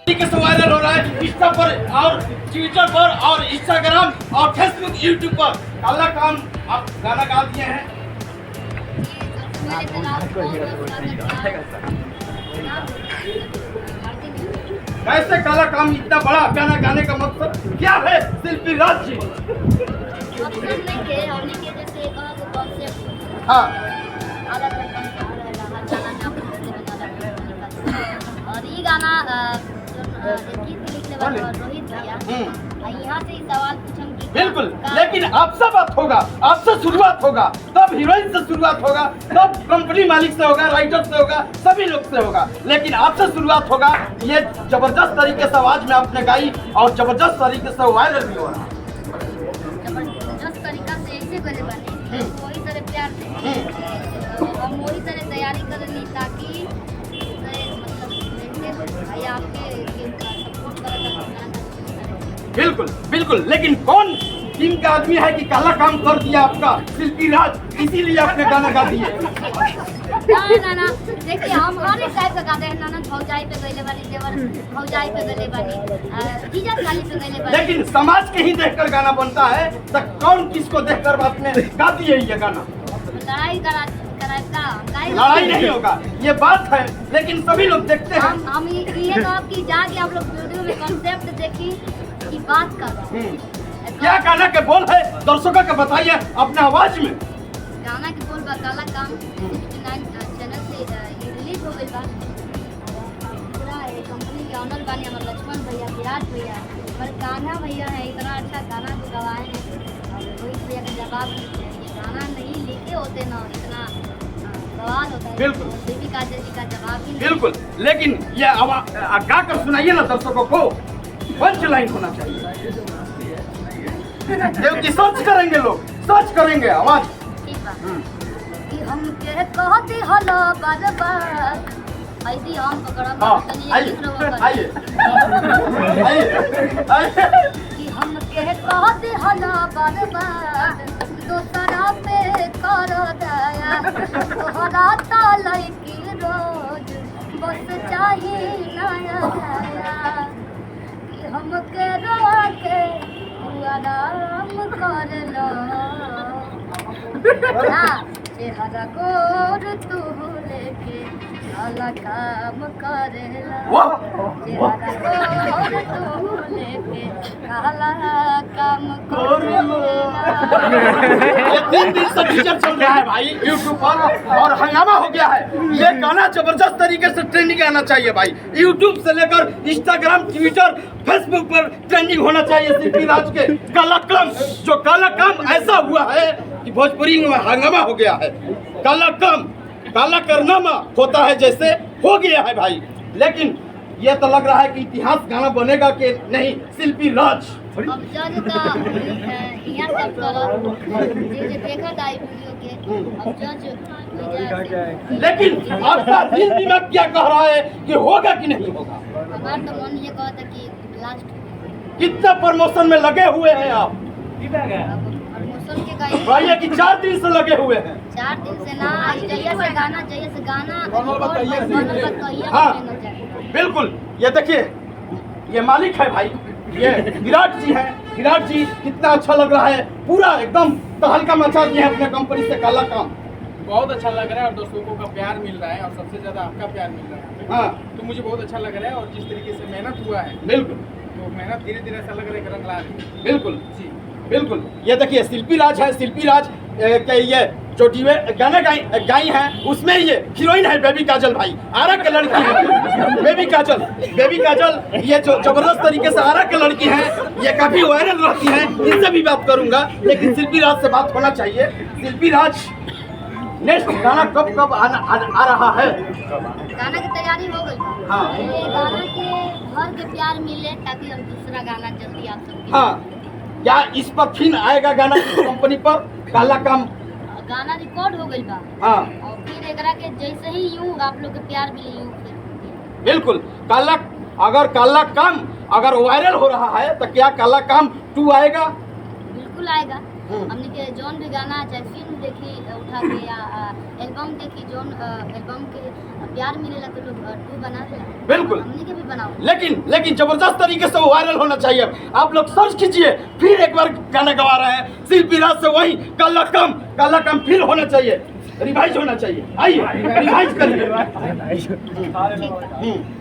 कैसे वायरल हो रहा है इंस्टा पर और ट्विटर पर और इंस्टाग्राम और फेसबुक यूट्यूब पर। काला काम आप गाना गा दिए हैं। कैसे काला काम इतना बड़ा गाना गाने का मकसद क्या है शिल्पी राज जी? हाँ और ये गाना गीत लिखने वाले रोहित भैया यहाँ से सवाल पूछेंगे। बिल्कुल, लेकिन आपसे बात होगा, आपसे शुरुआत होगा, तब हीरोइन से शुरुआत होगा, तब कंपनी मालिक से होगा, राइटर से होगा, सभी लोग से होगा, लेकिन आपसे शुरुआत होगा। ये जबरदस्त तरीके से आवाज में आपने गाई और जबरदस्त तरीके से वायरल भी हो रहा है। जबरदस्त तरीका से ऐसे करे बने वही तरह प्यार से हम वही तरह तैयारी करेंगे ताकि भाई आपके सपोर्ट करेगा। बिल्कुल बिल्कुल, लेकिन कौन टीम का आदमी है कि काला काम कर दिया आपका शिल्पी राज, इसीलिए आपने गाना गा दिए? ना देखिए हम हर एक टाइप का गाते हैं। ननद भौजाई पे गले बनी, देवर भौजाई पे गले बनी, जीजा साली पे गले बनी। लेकिन समाज के ही देखकर गाना बनता है, तो कौन किसको देखकर आपने गा दिए ये गाना? लड़ाई नहीं होगा, ये बात है, लेकिन सभी लोग देखते हैं। हम ये तो आपकी जाके आप लोग वीडियो में कॉन्सेप्ट देखी कि बात कर क्या गाना के बोल है दर्शकों को बताइए अपने आवाज में। गाना के बोल बा काला काम 69 चैनल से ये रिलीज हो गई बा। पूरा ये कंपनी के ऑनर बानी हमारे लक्ष्मण भैया, विराट भैया, हमारे कान्हा भैया है, इतना अच्छा गाना जो गवाए हैं। और रोहित भैया का जवाब ये गाना नहीं लिखे होते ना इतना सवाल होता है। बिल्कुल देवी काजल जी का जवाब ही बिल्कुल, लेकिन ये आवाज गा कर सुनाइए ना दर्शकों को। पंच लाइन होना चाहिए क्योंकि सर्च करेंगे, लोग सर्च करेंगे आवाज। ठीक बा कि हम के कहते हलो बर्बाद ऐसी हम पकड़ा आइए आइए आइए कि हम के कहते हलो बर्बाद दूसरा पे कर दया तोहरा तालै की रोज बस चाही नया नया कि हम के रोआ के आराम कर लो चेहरा गोर तू लेके काला काम करेला चेहरा गोर तू लेके काला काम करेला। ये 3 दिन से फीचर चल रहा है भाई यूट्यूब पर और हंगामा हो गया है। ये गाना जबरदस्त तरीके से ट्रेंडिंग आना चाहिए भाई, यूट्यूब से लेकर इंस्टाग्राम, ट्विटर, फेसबुक पर ट्रेंडिंग होना चाहिए। शिल्पी राज के काला काम, जो काला काम ऐसा हुआ है कि भोजपुरी में हंगामा हो गया है। काला काम, काला करनामा होता है जैसे हो गया है भाई। लेकिन ये तो लग रहा है कि इतिहास गाना बनेगा कि नहीं शिल्पी राज। अब जज का यहाँ सब करो जे देखा था वीडियो के अब जज लेकिन आपका दिल दिमाग क्या कह रहा है कि होगा कि नहीं होगा? हमारा तो मन ये कहता कि लास्ट कितना प्रमोशन में लगे हुए हैं आप? प्रमोशन के का भैया कि 4 दिन से लगे हुए हैं। 4 दिन से ना जैसे गाना हाँ बिल्कुल, ये देखिए ये मालिक है भाई, ये विराट जी हैं। विराट जी कितना अच्छा लग रहा है, पूरा एकदम तहलका मचा दिए हैं अपने कंपनी से काला काम। बहुत अच्छा लग रहा है और दर्शकों का प्यार मिल रहा है और सबसे ज्यादा आपका प्यार मिल रहा है। हाँ तो मुझे बहुत अच्छा लग रहा है और जिस तरीके से मेहनत हुआ है बिल्कुल तो मेहनत धीरे धीरे ऐसा लग रहा है कि रंग ला रही है। बिल्कुल जी बिल्कुल, ये देखिए शिल्पी राज है। शिल्पी राज के ये चोटी में गाना गाई है, उसमें ये हीरोइन है बेबी काजल भाई, आरा के लड़की है बेबी काजल। ये जो जबरदस्त तरीके से आरा के लड़की है, ये काफी वायरल रहती है, इनसे भी बात करूंगा। लेकिन शिल्पी राज से बात होना चाहिए। शिल्पी राज नेक्स्ट गाना कब आ रहा है? गाना की तैयारी हो गई। हाँ ये गाना के घर के प्यार मिले ताकि हम दूसरा गाना जल्दी आप सबके हाँ, क्या इस पर फिर आएगा गाना कंपनी पर काला काम? गाना रिकॉर्ड हो गई बा हाँ और फिर एकरा के जैसे ही यूं आप लोग के प्यार मिले यूं फिर बिल्कुल। काला काला काम अगर वायरल हो रहा है तो क्या काला काम 2 आएगा? बिल्कुल आएगा। हमने के जोन भी गाना चाहे फिल्म देखी उठा के या एल्बम देखी जोन एल्बम के प्यार मिलेला तो लोग 2 बना देला। बिल्कुल। हमने के भी बनाओ। लेकिन जबरदस्त तरीके से वो वायरल होना चाहिए। आप लोग सर्च कीजिए, फिर एक बार गाना गवा रहे हैं शिल्पी राज से, वही काला कम फिर होना चाहिए, रिवाइज होना चाहिए। आइए रिवाइज करिए। ठीक है।